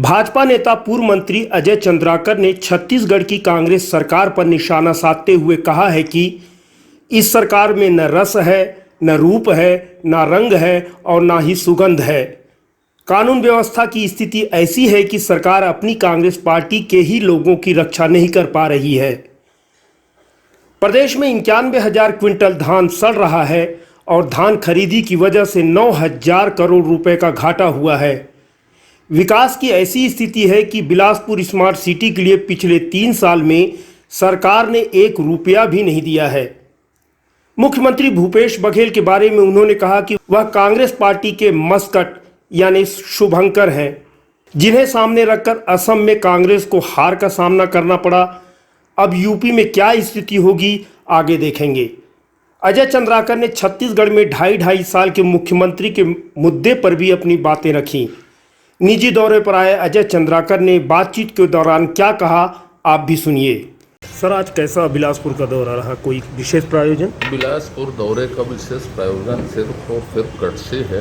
भाजपा नेता पूर्व मंत्री अजय चंद्राकर ने छत्तीसगढ़ की कांग्रेस सरकार पर निशाना साधते हुए कहा है कि इस सरकार में न रस है, न रूप है, न रंग है और न ही सुगंध है। कानून व्यवस्था की स्थिति ऐसी है कि सरकार अपनी कांग्रेस पार्टी के ही लोगों की रक्षा नहीं कर पा रही है। प्रदेश में 91,000 क्विंटल धान सड़ रहा है और धान खरीदी की वजह से 9,000 करोड़ रुपए का घाटा हुआ है। विकास की ऐसी स्थिति है कि बिलासपुर स्मार्ट सिटी के लिए पिछले 3 साल में सरकार ने 1 रुपया भी नहीं दिया है। मुख्यमंत्री भूपेश बघेल के बारे में उन्होंने कहा कि वह कांग्रेस पार्टी के मस्कट यानी शुभंकर हैं, जिन्हें सामने रखकर असम में कांग्रेस को हार का सामना करना पड़ा। अब यूपी में क्या स्थिति होगी, आगे देखेंगे। अजय चंद्राकर ने छत्तीसगढ़ में 2.5 साल के मुख्यमंत्री के मुद्दे पर भी अपनी बातें रखी। निजी दौरे पर आए अजय चंद्राकर ने बातचीत के दौरान क्या कहा, आप भी सुनिए। सर, आज कैसा बिलासपुर का दौरा रहा, कोई विशेष प्रायोजन? बिलासपुर दौरे का विशेष प्रायोजन सिर्फ और सिर्फ गढ़ से है।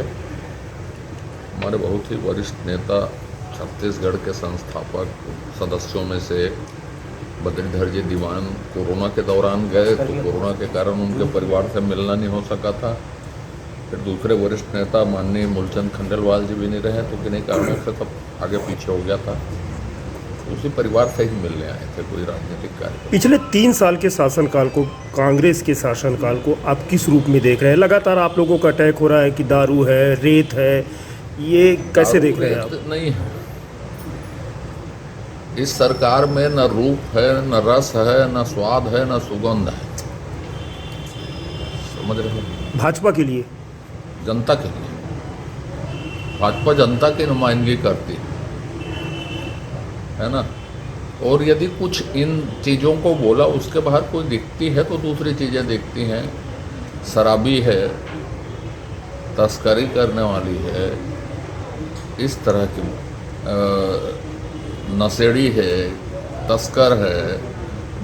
हमारे बहुत ही वरिष्ठ नेता, छत्तीसगढ़ के संस्थापक सदस्यों में से बद्रीधर जी दीवान कोरोना के दौरान गए, तो कोरोना के कारण उनके परिवार से मिलना नहीं हो सका था। फिर दूसरे वरिष्ठ नेता माननीय मूलचंद खंडेलवाल जी भी नहीं रहे, तो किन्हीं कारणों से सब आगे पीछे हो गया था। उसी परिवार से ही मिलने आए थे, कोई राजनीतिक कार्य। पिछले 3 साल के शासनकाल को, कांग्रेस के शासनकाल को आप किस रूप में देख रहे हैं? लगातार आप लोगों का अटैक हो रहा है कि दारू है, रेत है, ये कैसे देख रहे हैं आप? नहीं है, इस सरकार में न रूप है, न रस है, न स्वाद है, न सुगंध है। समझ रहे हो? भाजपा के लिए, जनता के लिए, भाजपा जनता की नुमाइंदगी करती है ना। और यदि कुछ इन चीज़ों को बोला, उसके बाहर कोई दिखती है तो दूसरी चीज़ें दिखती हैं। शराबी है, तस्करी करने वाली है, इस तरह की नशेड़ी है, तस्कर है,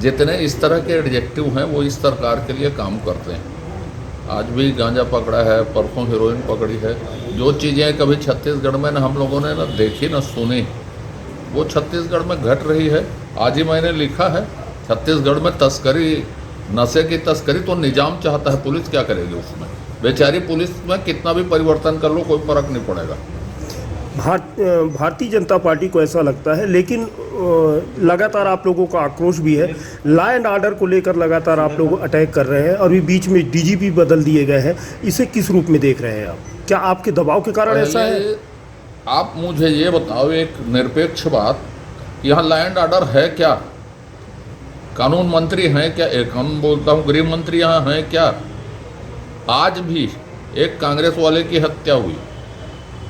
जितने इस तरह के एडजेक्टिव हैं वो इस सरकार के लिए काम करते हैं। आज भी गांजा पकड़ा है, परसों हीरोइन पकड़ी है। जो चीज़ें कभी छत्तीसगढ़ में हम लोगों ने न देखी न सुनी, वो छत्तीसगढ़ में घट रही है। आज ही मैंने लिखा है, छत्तीसगढ़ में तस्करी, नशे की तस्करी तो निजाम चाहता है, पुलिस क्या करेगी उसमें? बेचारी पुलिस में कितना भी परिवर्तन कर लो, कोई फर्क नहीं पड़ेगा। भारतीय जनता पार्टी को ऐसा लगता है, लेकिन लगातार आप लोगों का आक्रोश भी है। लॉ एंड ऑर्डर को लेकर लगातार आप लोग अटैक कर रहे हैं और भी बीच में डीजीपी बदल दिए गए हैं। इसे किस रूप में देख रहे हैं आप? क्या आपके दबाव के कारण ऐसा है? आप मुझे ये बताओ, एक निरपेक्ष बात, यहाँ लॉ एंड ऑर्डर है क्या? कानून मंत्री हैं क्या? एक हम बोलता हूँ गृह मंत्री यहाँ हैं क्या? आज भी एक कांग्रेस वाले की हत्या हुई,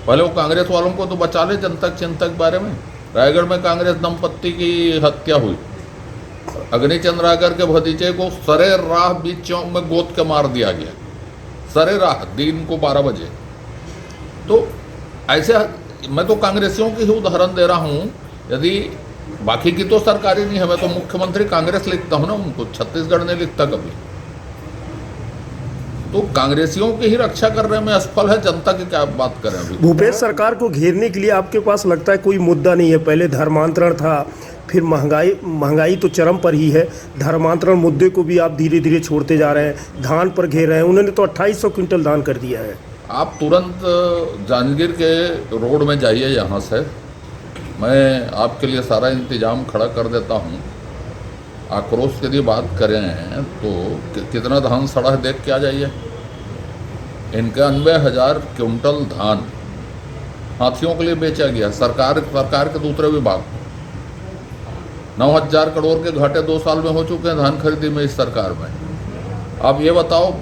पहले वो कांग्रेस वालों को तो बचा ले जनतक चिंतक बारे में। रायगढ़ में कांग्रेस दंपत्ति की हत्या हुई, अग्नि चंद्राकर के भतीजे को सरे राह बीच चौक में गोद के मार दिया गया, सरे राह, दिन को 12 बजे। तो ऐसे मैं तो कांग्रेसियों की ही उदाहरण दे रहा हूँ। यदि बाकी की तो सरकारी नहीं है, मैं तो मुख्यमंत्री कांग्रेस लिखता हूँ ना उनको, छत्तीसगढ़ नहीं लिखता कभी। तो कांग्रेसियों की ही रक्षा करने में असफल है, जनता की क्या बात करें अभी? भूपेश सरकार को घेरने के लिए आपके पास लगता है कोई मुद्दा नहीं है? पहले धर्मांतरण था, फिर महंगाई तो चरम पर ही है। धर्मांतरण मुद्दे को भी आप धीरे धीरे छोड़ते जा रहे हैं, धान पर घेर रहे हैं। उन्होंने तो 2800 क्विंटल धान कर दिया है। आप तुरंत जांजगीर के रोड में जाइए, यहाँ से मैं आपके लिए सारा इंतजाम खड़ा कर देता हूँ। आक्रोश की यदि बात करें तो कितना धान सड़ा है देख के आ जाइए। 91,000 क्विंटल धान हाथियों के लिए बेचा गया, सरकार के दूसरे विभाग को। 9,000 करोड़ के घाटे 2 साल में हो चुके हैं धान खरीदी में इस सरकार में। आप ये बताओ,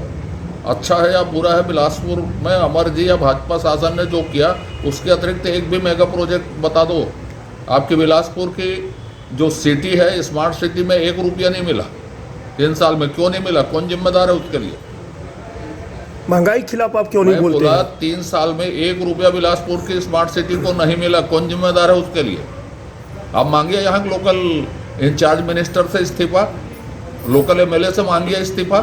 अच्छा है या बुरा है? बिलासपुर में अमर जी या भाजपा शासन ने जो किया, उसके अतिरिक्त एक भी मेगा प्रोजेक्ट बता दो। आपकी बिलासपुर की जो सिटी है, स्मार्ट सिटी में 1 रुपया नहीं मिला 3 साल में। क्यों नहीं मिला? कौन जिम्मेदार है उसके लिए? महंगाई के खिलाफ आप क्यों नहीं बोलते हैं? 3 साल में 1 रुपया बिलासपुर की स्मार्ट सिटी को नहीं मिला, कौन जिम्मेदार है उसके लिए? आप मांगिए यहाँ के लोकल इंचार्ज मिनिस्टर से इस्तीफा, लोकल एमएलए से मांगिए इस्तीफा।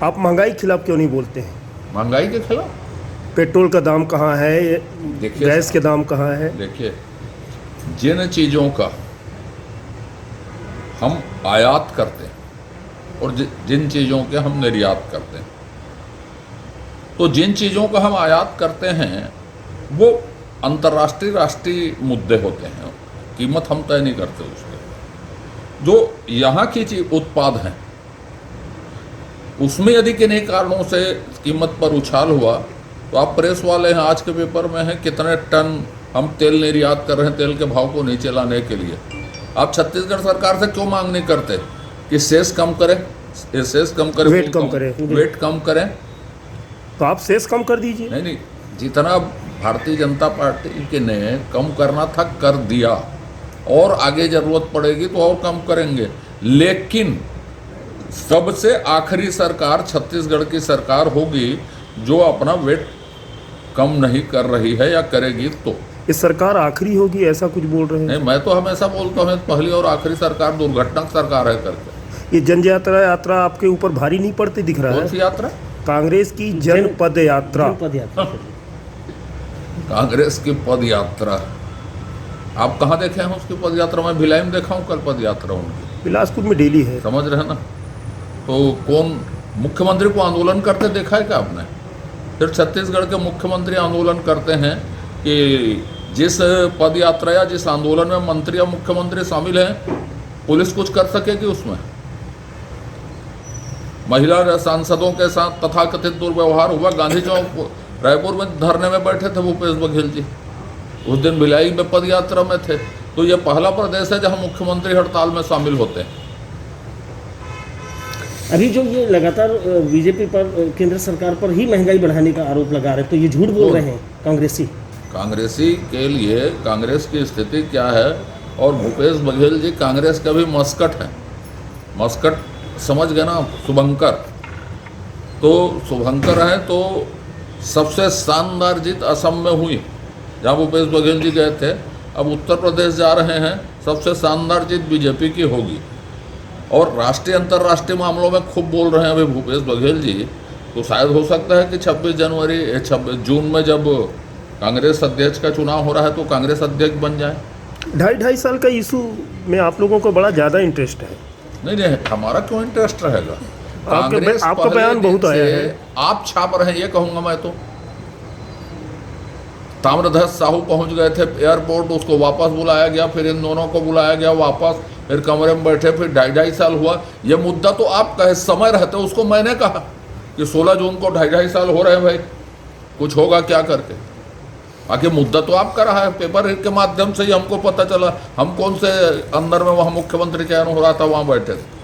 आप महंगाई के खिलाफ क्यों नहीं बोलते हैं? महंगाई के खिलाफ पेट्रोल का दाम कहाँ है, देखिए गैस के दाम कहाँ है। देखिए, जिन चीज़ों का हम आयात करते हैं और जिन चीज़ों के हम निर्यात करते हैं, तो जिन चीज़ों का हम आयात करते हैं वो अंतर्राष्ट्रीय राष्ट्रीय मुद्दे होते हैं, कीमत हम तय नहीं करते उसके। जो यहाँ की चीज उत्पाद हैं उसमें यदि किन्हीं कारणों से कीमत पर उछाल हुआ तो आप प्रेस वाले हैं, आज के पेपर में है कितने टन हम तेल निर्यात कर रहे हैं तेल के भाव को नीचे लाने के लिए। आप छत्तीसगढ़ सरकार से क्यों मांग नहीं करते कि सेस कम करें, सेस कम करें, वेट कम करें, वेट कम करें। तो आप सेस कम कर दीजिए। नहीं, जितना भारतीय जनता पार्टी के ने कम करना था कर दिया, और आगे जरूरत पड़ेगी तो और कम करेंगे। लेकिन सबसे आखिरी सरकार छत्तीसगढ़ की सरकार होगी जो अपना वेट कम नहीं कर रही है, या करेगी तो। इस सरकार आखिरी होगी ऐसा कुछ बोल रहे हैं? नहीं, मैं तो हमेशा बोलता हूँ पहली और आखिरी सरकार दुर्घटना सरकार है करके। ये जन यात्रा आपके ऊपर भारी नहीं पड़ती दिख रहा कौन है? सी यात्रा? कांग्रेस की जनपद यात्रा। कांग्रेस की पद यात्रा आप कहाँ देखे हैं उसकी पद यात्रा? मैं भिलाई में देखा हूँ कल पद यात्रा उनकी, बिलासपुर में डेली है। समझ रहे हैं ना। तो कौन मुख्यमंत्री को आंदोलन करते देखा है क्या आपने? फिर छत्तीसगढ़ के मुख्यमंत्री आंदोलन करते हैं कि जिस पद यात्रा या जिस आंदोलन में मंत्री या मुख्यमंत्री शामिल हैं पुलिस कुछ कर सकेगी उसमें? महिला सांसदों के साथ तथाकथित दुर्व्यवहार हुआ। गांधी चौक रायपुर में धरने में बैठे थे भूपेश बघेल जी, उस दिन भिलाई में पद यात्रा में थे। तो यह पहला प्रदेश है जहां मुख्यमंत्री हड़ताल में शामिल होते हैं। अभी जो ये लगातार बीजेपी पर, केंद्र सरकार पर ही महंगाई बढ़ाने का आरोप लगा रहे, तो ये झूठ बोल रहे हैं कांग्रेसी के लिए कांग्रेस की स्थिति क्या है। और भूपेश बघेल जी कांग्रेस का भी मस्कट है, मस्कट समझ गए ना, शुभंकर। तो शुभंकर है तो सबसे शानदार जीत असम में हुई जहाँ भूपेश बघेल जी गए थे। अब उत्तर प्रदेश जा रहे हैं, सबसे शानदार जीत बीजेपी की होगी। और राष्ट्रीय अंतर्राष्ट्रीय मामलों में खूब बोल रहे हैं अभी भूपेश बघेल जी। तो शायद हो सकता है कि 26 जून में जब कांग्रेस अध्यक्ष का चुनाव हो रहा है तो कांग्रेस अध्यक्ष बन जाए। 2.5 साल का इशू में आप लोगों को बड़ा ज़्यादा इंटरेस्ट है। नहीं, हमारा क्यों इंटरेस्ट रहेगा? आपका बयान बहुत आया है। आप छाप रहे हैं ये कहूँगा मैं तो। ताम्रध्वज साहू पहुंच गए थे एयरपोर्ट, उसको वापस बुलाया गया, फिर इन दोनों को बुलाया गया वापस, फिर कमरे में बैठे, फिर 2.5 साल हुआ। ये मुद्दा तो आप कहे समय रहते उसको मैंने कहा कि 16 जून को 2.5 साल हो रहे हैं भाई, कुछ होगा क्या करके। आखिर मुद्दा तो आपका रहा है, पेपर के माध्यम से ही हमको पता चला। हम कौन से अंदर में वहाँ मुख्यमंत्री चयन हो रहा था वहाँ बैठे थे।